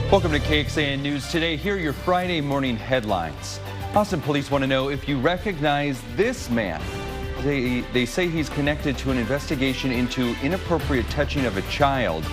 Welcome to KXAN News Today. Here are your Friday morning headlines. Austin police want to know if you recognize this man. They say he's connected to an investigation into inappropriate touching of a child.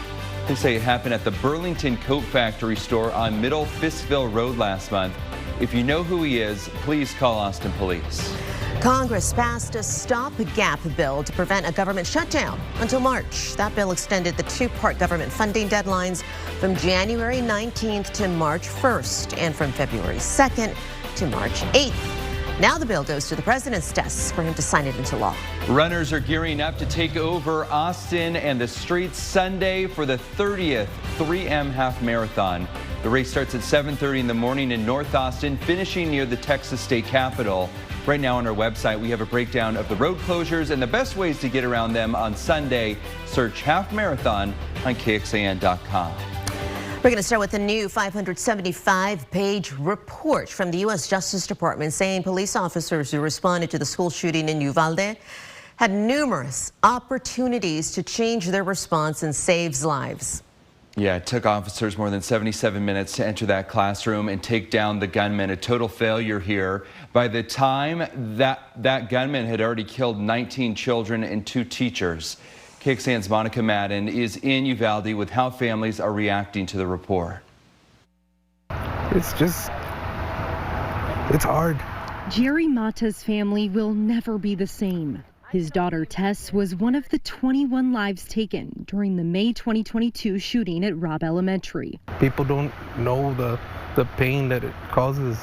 They say it happened at the Burlington Coat Factory store on Middle Fiskville Road last month. If you know who he is, please call Austin police. Congress passed a stopgap bill to prevent a government shutdown until March. That bill extended the two-part government funding deadlines from January 19th to March 1st and from February 2nd to March 8th. Now the bill goes to the president's desk for him to sign it into law. Runners are gearing up to take over Austin and the streets Sunday for the 30th 3M Half Marathon. The race starts at 7:30 in the morning in North Austin, finishing near the Texas State Capitol. Right now on our website, we have a breakdown of the road closures and the best ways to get around them on Sunday. Search Half Marathon on KXAN.com. We're going to start with a new 575-page report from the U.S. Justice Department saying police officers who responded to the school shooting in Uvalde had numerous opportunities to change their response and save lives. Yeah, it took officers more than 77 minutes to enter that classroom and take down the gunman. A total failure here. By the time that gunman had already killed 19 children and 2 teachers. KXAN's Monica Madden is in Uvalde with how families are reacting to the report. It's hard. Jerry Mata's family will never be the same. His daughter Tess was one of the 21 lives taken during the May 2022 shooting at Robb Elementary. People don't know the pain that it causes.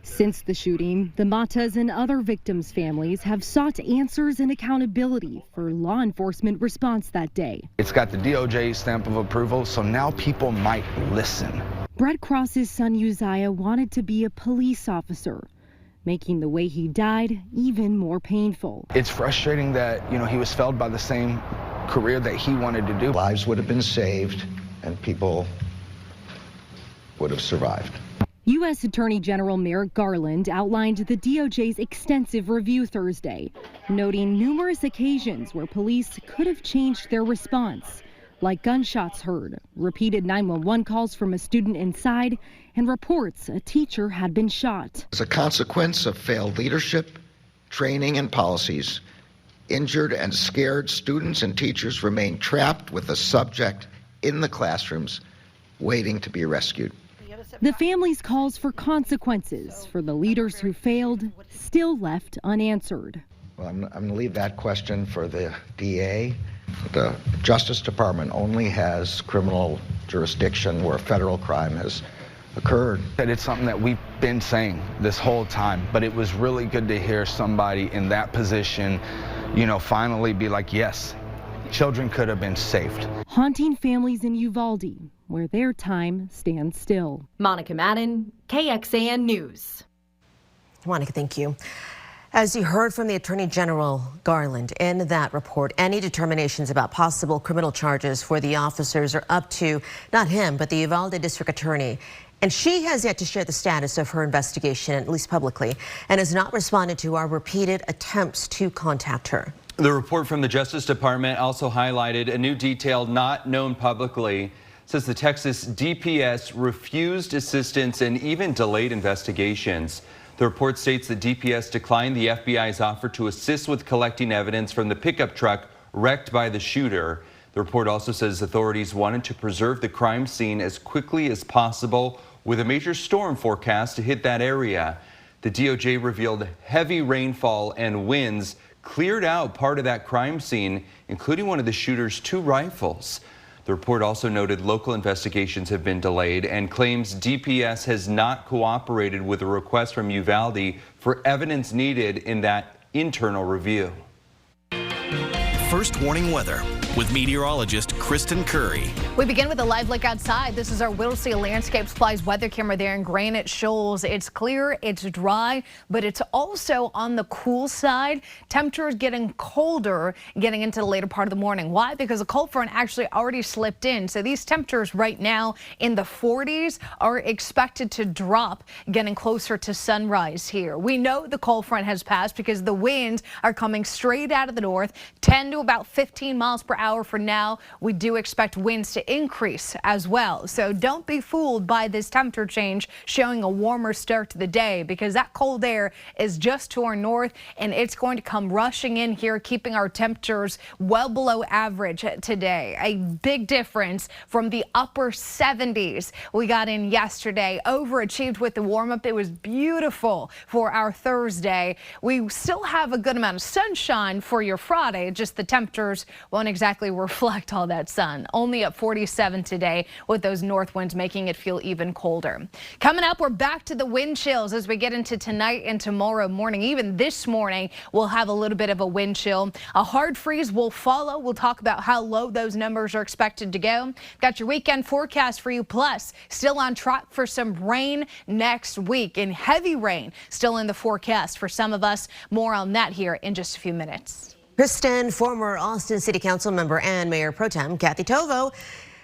Since the shooting, the Matas and other victims' families have sought answers and accountability for law enforcement response that day. It's got the DOJ stamp of approval, so now people might listen. Brett Cross's son Uzziah wanted to be a police officer, making the way he died even more painful. It's frustrating that, he was felled by the same career that he wanted to do. Lives would have been saved and people would have survived. U.S. Attorney General Merrick Garland outlined the DOJ's extensive review Thursday, noting numerous occasions where police could have changed their response, like gunshots heard, repeated 911 calls from a student inside, and reports a teacher had been shot. As a consequence of failed leadership, training, and policies, injured and scared students and teachers remain trapped with the subject in the classrooms, waiting to be rescued. The family's calls for consequences for the leaders who failed still left unanswered. Well, I'm going to leave that question for the DA. The Justice Department only has criminal jurisdiction where federal crime has occurred. It's something that we've been saying this whole time, but it was really good to hear somebody in that position, finally be like, yes, children could have been saved. Haunting families in Uvalde, where their time stands still. Monica Madden, KXAN News. Monica, thank you. As you heard from the Attorney General Garland in that report, any determinations about possible criminal charges for the officers are up to not him, but the Uvalde District Attorney. And she has yet to share the status of her investigation, at least publicly, and has not responded to our repeated attempts to contact her. The report from the Justice Department also highlighted a new detail not known publicly. Says the Texas DPS refused assistance and even delayed investigations. The report states that DPS declined the FBI's offer to assist with collecting evidence from the pickup truck wrecked by the shooter. The report also says authorities wanted to preserve the crime scene as quickly as possible with a major storm forecast to hit that area. The DOJ revealed heavy rainfall and winds cleared out part of that crime scene, including one of the shooter's 2 rifles. The report also noted local investigations have been delayed and claims DPS has not cooperated with a request from Uvalde for evidence needed in that internal review. First warning weather with meteorologist Kristen Curry. We begin with a live look outside. This is our Whittlesey Landscape Supplies weather camera there in Granite Shoals. It's clear, it's dry, but it's also on the cool side. Temperatures getting colder getting into the later part of the morning. Why? Because a cold front actually already slipped in. So these temperatures right now in the 40s are expected to drop getting closer to sunrise here. We know the cold front has passed because the winds are coming straight out of the north, 10 to about 15 miles per hour hour for now, we do expect winds to increase as well. So don't be fooled by this temperature change showing a warmer start to the day, because that cold air is just to our north and it's going to come rushing in here, keeping our temperatures well below average today. A big difference from the upper 70s we got in yesterday. Overachieved with the warm up. It was beautiful for our Thursday. We still have a good amount of sunshine for your Friday, just the temperatures won't exactly reflect all that sun. Only at 47 today, with those north winds making it feel even colder. Coming up, we're back to the wind chills as we get into tonight and tomorrow morning. Even this morning, we'll have a little bit of a wind chill. A hard freeze will follow. We'll talk about how low those numbers are expected to go. Got your weekend forecast for you, plus still on track for some rain next week, and heavy rain still in the forecast for some of us. More on that here in just a few minutes. Kristen, former Austin City Council member and Mayor Pro Tem Kathy Tovo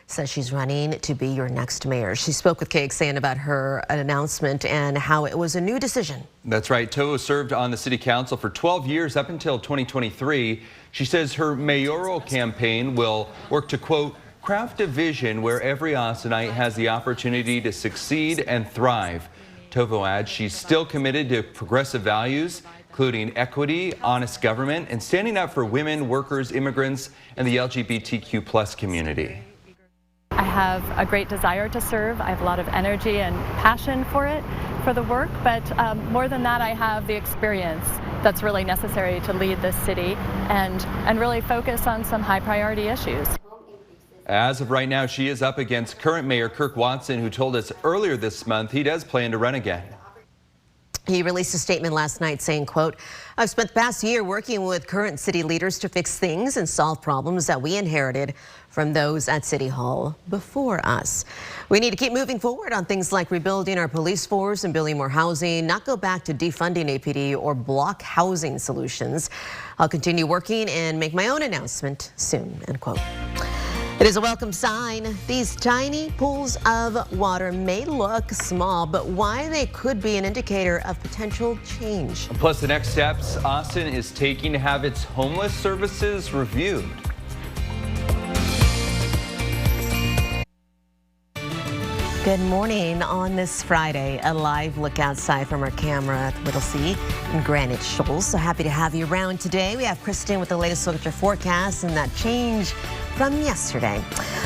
says she's running to be your next mayor. She spoke with KXAN about her announcement and how it was a new decision. That's right. Tovo served on the city council for 12 years up until 2023. She says her mayoral campaign will work to, quote, craft a vision where every Austinite has the opportunity to succeed and thrive. Tovo adds she's still committed to progressive values, including equity, honest government, and standing up for women, workers, immigrants, and the LGBTQ+ community. I have a great desire to serve. I have a lot of energy and passion for it, for the work, but more than that, I have the experience that's really necessary to lead this city and really focus on some high priority issues. As of right now, she is up against current Mayor Kirk Watson, who told us earlier this month he does plan to run again. He released a statement last night saying, quote, I've spent the past year working with current city leaders to fix things and solve problems that we inherited from those at City Hall before us. We need to keep moving forward on things like rebuilding our police force and building more housing, not go back to defunding APD or block housing solutions. I'll continue working and make my own announcement soon, end quote. It is a welcome sign. These tiny pools of water may look small, but why they could be an indicator of potential change. Plus, the next steps Austin is taking to have its homeless services reviewed. Good morning on this Friday. A live look outside from our camera at the Whittlesey and Granite Shoals. So happy to have you around today. We have Kristen with the latest look at your forecast and that change from yesterday.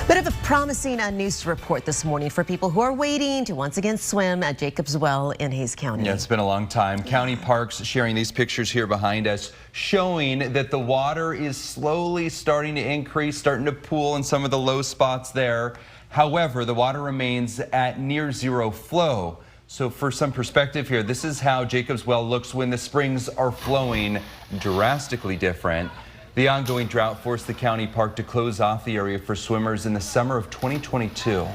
Bit of a promising news to report this morning for people who are waiting to once again swim at Jacobs Well in Hayes County. Yeah, it's been a long time. County Parks sharing these pictures here behind us, showing that the water is slowly starting to increase, starting to pool in some of the low spots there. However, the water remains at near zero flow. So for some perspective here, this is how Jacobs Well looks when the springs are flowing, drastically different. The ongoing drought forced the county park to close off the area for swimmers in the summer of 2022.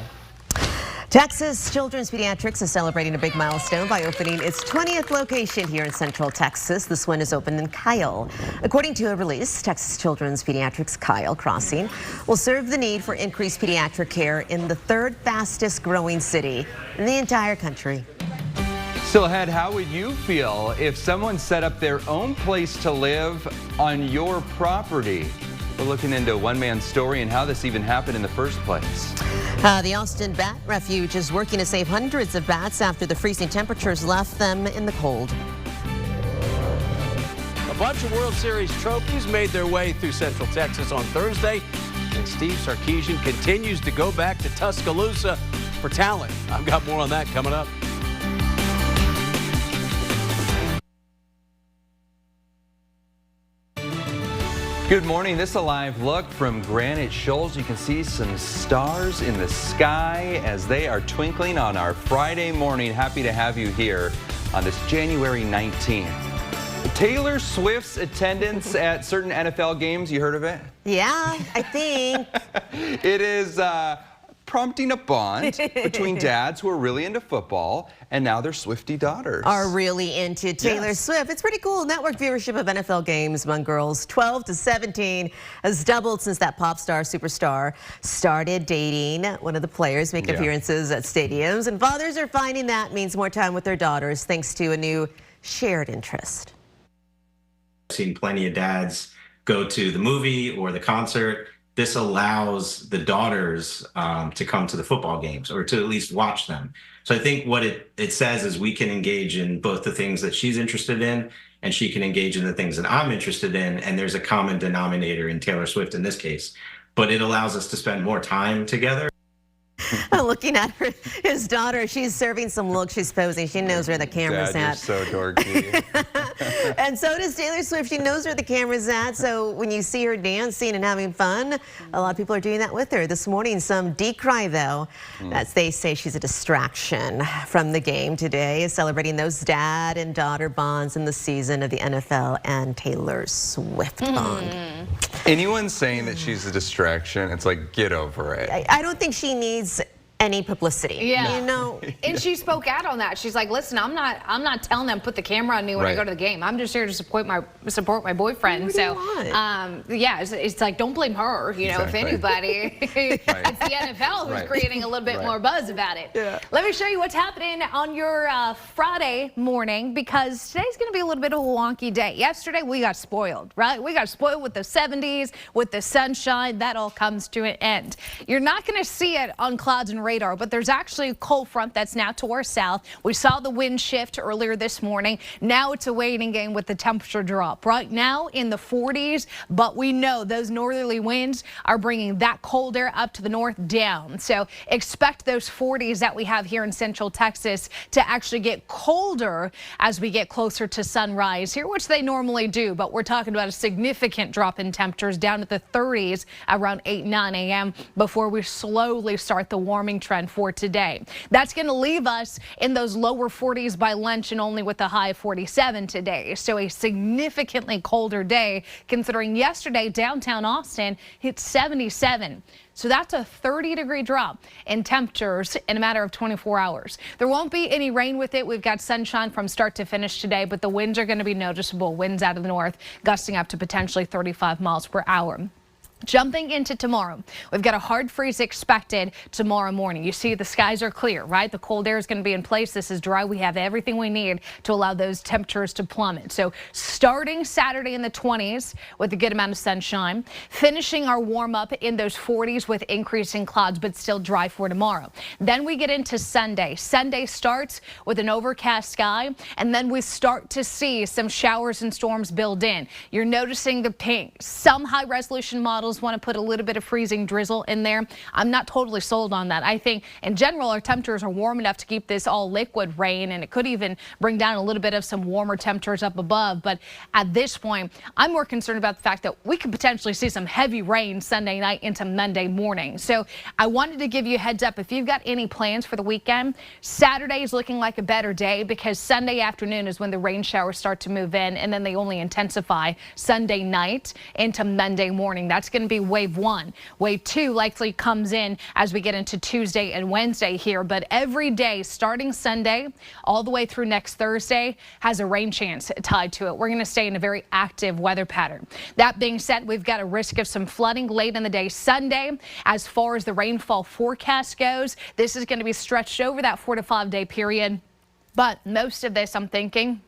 Texas Children's Pediatrics is celebrating a big milestone by opening its 20th location here in Central Texas. This one is opened in Kyle. According to a release, Texas Children's Pediatrics Kyle Crossing will serve the need for increased pediatric care in the third fastest growing city in the entire country. Still ahead, how would you feel if someone set up their own place to live on your property? We're looking into a one-man story and how this even happened in the first place. The Austin Bat Refuge is working to save hundreds of bats after the freezing temperatures left them in the cold. A bunch of World Series trophies made their way through Central Texas on Thursday, and Steve Sarkisian continues to go back to Tuscaloosa for talent. I've got more on that coming up. Good morning. This is a live look from Granite Shoals. You can see some stars in the sky as they are twinkling on our Friday morning. Happy to have you here on this January 19th. Taylor Swift's attendance at certain NFL games, you heard of it? Yeah, I think. It is prompting a bond between dads who are really into football and now their Swiftie daughters are really into Taylor Swift. It's pretty cool. Network viewership of NFL games among girls 12 to 17 has doubled since that pop star superstar started dating one of the players, make appearances at stadiums, and fathers are finding that means more time with their daughters thanks to a new shared interest. I've seen plenty of dads go to the movie or the concert this allows the daughters to come to the football games or to at least watch them. So I think what it says is we can engage in both the things that she's interested in and she can engage in the things that I'm interested in. And there's a common denominator in Taylor Swift in this case, but it allows us to spend more time together. Looking at his daughter, she's serving some looks. She's posing. She knows where the camera's Dad, at. you're so dorky. And so does Taylor Swift. She knows where the camera's at. So when you see her dancing and having fun, a lot of people are doing that with her. This morning, some decry, though. That's, they say she's a distraction from the game today, celebrating those dad and daughter bonds in the season of the NFL and Taylor Swift bond. Anyone saying that she's a distraction, it's like, get over it. I don't think she needs any publicity. Yeah. You know. And she spoke out on that. She's like, listen, I'm not telling them put the camera on me when I go to the game. I'm just here to support my boyfriend. So yeah, it's like, don't blame her, you know, if anybody. It's the NFL who's creating a little bit more buzz about it. Yeah. Let me show you what's happening on your Friday morning, because today's going to be a little bit of a wonky day. Yesterday we got spoiled, right? We got spoiled with the 70s, with the sunshine. That all comes to an end. You're not going to see it on clouds and radar, but there's actually a cold front that's now to our south. We saw the wind shift earlier this morning. Now it's a waiting game with the temperature drop. Right now in the 40s, but we know those northerly winds are bringing that cold air up to the north down. So expect those 40s that we have here in Central Texas to actually get colder as we get closer to sunrise here, which they normally do. But we're talking about a significant drop in temperatures down to the 30s around 8-9 a.m. before we slowly start the warming trend for today. That's going to leave us in those lower 40s by lunch and only with a high of 47 today. So a significantly colder day, considering yesterday downtown Austin hit 77. So that's a 30-degree drop in temperatures in a matter of 24 hours. There won't be any rain with it. We've got sunshine from start to finish today, but the winds are going to be noticeable. Winds out of the north gusting up to potentially 35 miles per hour. Jumping into tomorrow, we've got a hard freeze expected tomorrow morning. You see the skies are clear, right? The cold air is going to be in place. This is dry. We have everything we need to allow those temperatures to plummet. So starting Saturday in the 20s with a good amount of sunshine, finishing our warm up in those 40s with increasing clouds, but still dry for tomorrow. Then we get into Sunday. Sunday starts with an overcast sky, and then we start to see some showers and storms build in. You're noticing the pink. Some high resolution models want to put a little bit of freezing drizzle in there. I'm not totally sold on that. I think in general our temperatures are warm enough to keep this all liquid rain, and it could even bring down a little bit of some warmer temperatures up above. But at this point, I'm more concerned about the fact that we could potentially see some heavy rain Sunday night into Monday morning. So I wanted to give you a heads up. If you've got any plans for the weekend, Saturday is looking like a better day, because Sunday afternoon is when the rain showers start to move in, and then they only intensify Sunday night into Monday morning. That's going to be wave 1. Wave 2 likely comes in as we get into Tuesday and Wednesday here, but every day starting Sunday all the way through next Thursday has a rain chance tied to it. We're going to stay in a very active weather pattern. That being said, we've got a risk of some flooding late in the day Sunday. As far as the rainfall forecast goes, this is going to be stretched over that 4 to 5 day period, but most of this, I'm thinking,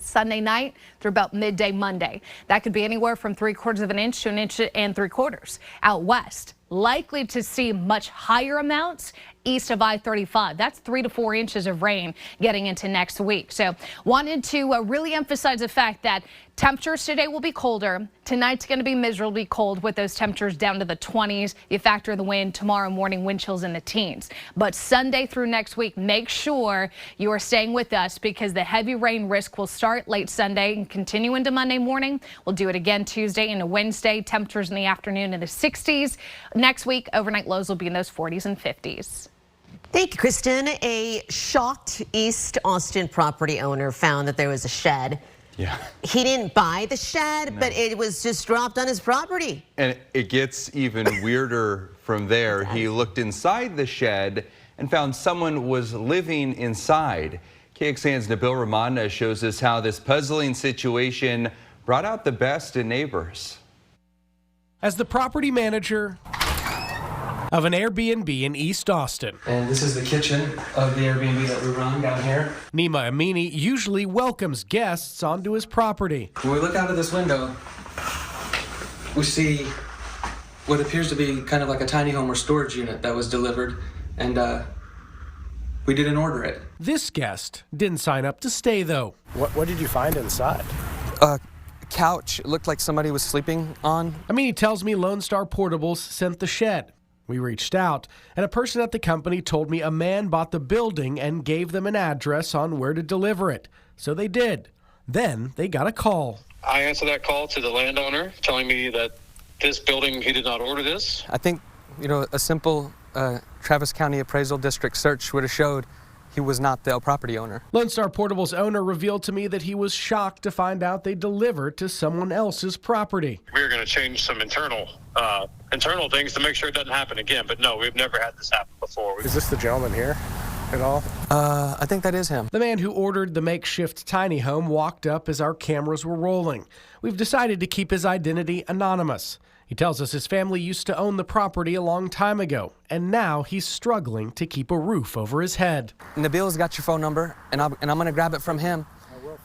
Sunday night through about midday Monday. That could be anywhere from 3/4 of an inch to 1 3/4 inches out west. Likely to see much higher amounts east of I-35. That's 3 to 4 inches of rain getting into next week. So wanted to really emphasize the fact that temperatures today will be colder. Tonight's going to be miserably cold with those temperatures down to the 20s. You factor the wind, tomorrow morning wind chills in the teens. But Sunday through next week, make sure you are staying with us, because the heavy rain risk will start late Sunday and continue into Monday morning. We'll do it again Tuesday into Wednesday. Temperatures in the afternoon in the 60s. Next week, overnight lows will be in those 40s and 50s. Thank you, Kristen. A shocked East Austin property owner found that there was a shed. Yeah. He didn't buy the shed, but it was just dropped on his property. And it gets even weirder from there. He looked inside the shed and found someone was living inside. KXAN's Nabil Ramonda shows us how this puzzling situation brought out the best in neighbors. As the property manager of an Airbnb in East Austin. And this is the kitchen of the Airbnb that we run down here. Nima Amini usually welcomes guests onto his property. When we look out of this window, we see what appears to be kind of like a tiny home or storage unit that was delivered, and we didn't order it. This guest didn't sign up to stay, though. What did you find inside? A couch. It looked like somebody was sleeping on. He tells me Lone Star Portables sent the shed. We reached out, and a person at the company told me a man bought the building and gave them an address on where to deliver it. So they did. Then they got a call. I answered that call to the landowner telling me that this building, he did not order this. I think, a simple Travis County Appraisal District search would have showed he was not the property owner. Lone Star Portables owner revealed to me that he was shocked to find out they delivered to someone else's property. We're going to change some internal things to make sure it doesn't happen again. But no, we've never had this happen before. Is this the gentleman here at all? I think that is him. The man who ordered the makeshift tiny home walked up as our cameras were rolling. We've decided to keep his identity anonymous. He tells us his family used to own the property a long time ago, and now he's struggling to keep a roof over his head. Nabil's got your phone number, and I'm going to grab it from him,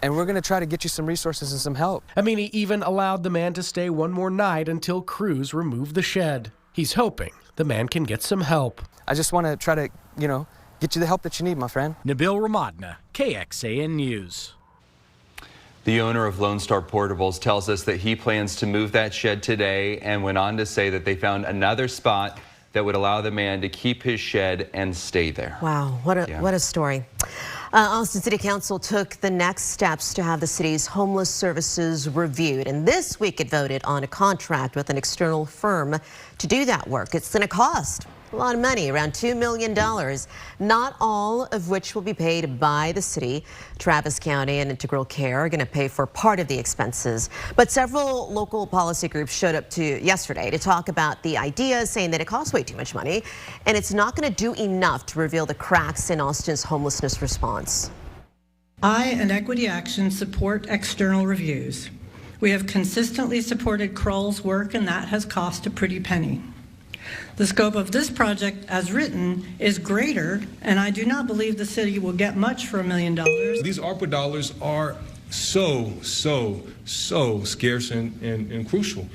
and we're going to try to get you some resources and some help. He even allowed the man to stay one more night until crews remove the shed. He's hoping the man can get some help. I just want to try to, get you the help that you need, my friend. Nabil Ramadna, KXAN News. The owner of Lone Star Portables tells us that he plans to move that shed today and went on to say that they found another spot that would allow the man to keep his shed and stay there. Wow, what a story. Austin City Council took the next steps to have the city's homeless services reviewed, and this week it voted on a contract with an external firm to do that work. It's going to cost a lot of money, around $2 million, not all of which will be paid by the city. Travis County and Integral Care are going to pay for part of the expenses. But several local policy groups showed up yesterday to talk about the idea, saying that it costs way too much money and it's not going to do enough to reveal the cracks in Austin's homelessness response. I and Equity Action support external reviews. We have consistently supported Kroll's work, and that has cost a pretty penny. The scope of this project, as written, is greater, and I do not believe the city will get much for $1 million. These ARPA dollars are so scarce and crucial.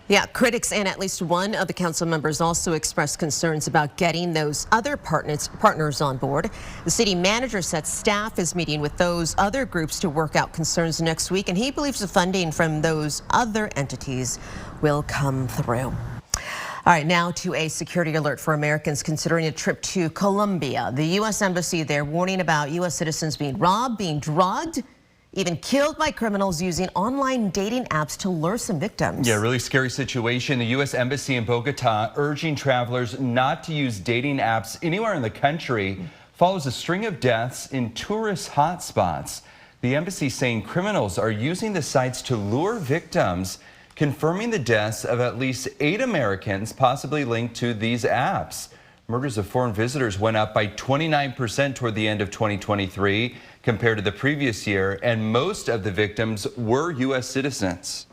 Yeah, critics and at least one of the council members also expressed concerns about getting those other partners on board. The city manager said staff is meeting with those other groups to work out concerns next week, and he believes the funding from those other entities will come through. All right, now to a security alert for Americans considering a trip to Colombia. The U.S. Embassy there warning about U.S. citizens being robbed, being drugged, even killed by criminals using online dating apps to lure some victims. Yeah, really scary situation. The U.S. Embassy in Bogota urging travelers not to use dating apps anywhere in the country follows a string of deaths in tourist hotspots. The embassy saying criminals are using the sites to lure victims, confirming the deaths of at least 8 Americans possibly linked to these apps. Murders of foreign visitors went up by 29% toward the end of 2023 compared to the previous year, and most of the victims were U.S. citizens.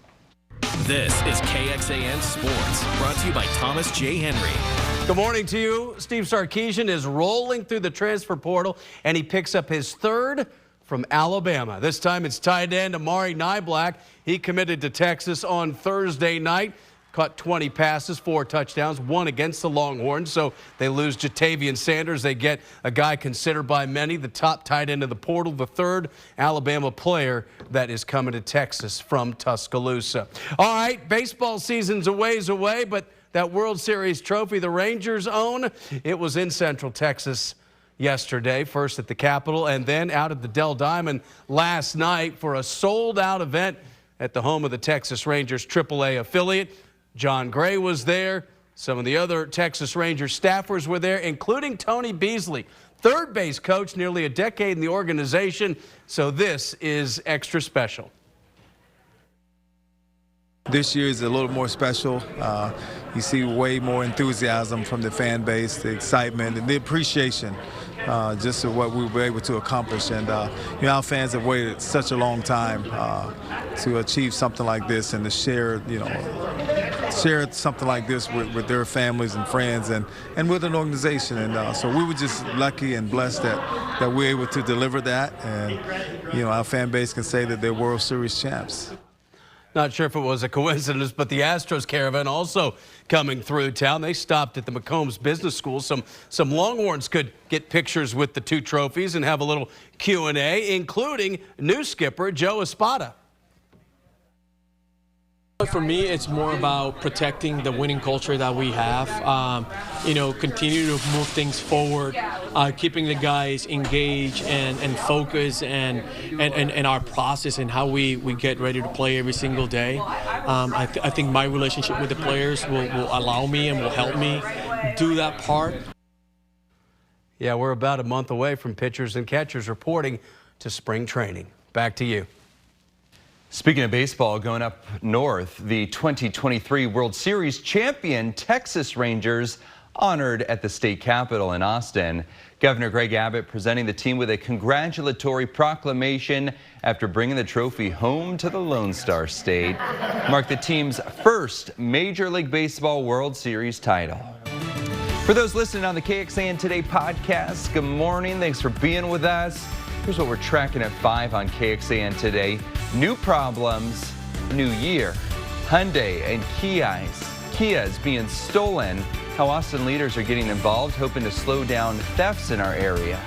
This is KXAN Sports, brought to you by Thomas J. Henry. Good morning to you. Steve Sarkisian is rolling through the transfer portal, and he picks up his third from Alabama. This time it's tight end Amari Niblack. He committed to Texas on Thursday night. Caught 20 passes, 4 touchdowns, 1 against the Longhorns. So they lose Jatavian Sanders. They get a guy considered by many the top tight end of the portal, the third Alabama player that is coming to Texas from Tuscaloosa. All right, baseball season's a ways away, but that World Series trophy the Rangers own, it was in Central Texas yesterday, first at the Capitol and then out at the Dell Diamond last night for a sold-out event at the home of the Texas Rangers AAA affiliate. John Gray was there. Some of the other Texas Rangers staffers were there, including Tony Beasley, third base coach, nearly a decade in the organization. So this is extra special. This year is a little more special. You see way more enthusiasm from the fan base, the excitement, and the appreciation just of what we were able to accomplish. And our fans have waited such a long time to achieve something like this and to share something like this with their families and friends and with an organization. And so we were just lucky and blessed that we were able to deliver that. And our fan base can say that they're World Series champs. Not sure if it was a coincidence, but the Astros caravan also coming through town. They stopped at the McCombs Business School. Some Longhorns could get pictures with the 2 trophies and have a little Q&A, including new skipper Joe Espada. For me, it's more about protecting the winning culture that we have. Continue to move things forward, keeping the guys engaged and focused, and our process and how we get ready to play every single day. I think my relationship with the players will allow me and will help me do that part. Yeah, we're about a month away from pitchers and catchers reporting to spring training. Back to you. Speaking of baseball, going up north, the 2023 World Series champion Texas Rangers honored at the state capitol in Austin. Governor Greg Abbott presenting the team with a congratulatory proclamation after bringing the trophy home to the Lone Star State. Marked the team's first Major League Baseball World Series title. For those listening on the KXAN Today podcast, good morning. Thanks for being with us. Here's what we're tracking at 5 on KXAN Today. New problems, new year. Hyundai and Kias being stolen. How Austin leaders are getting involved, hoping to slow down thefts in our area.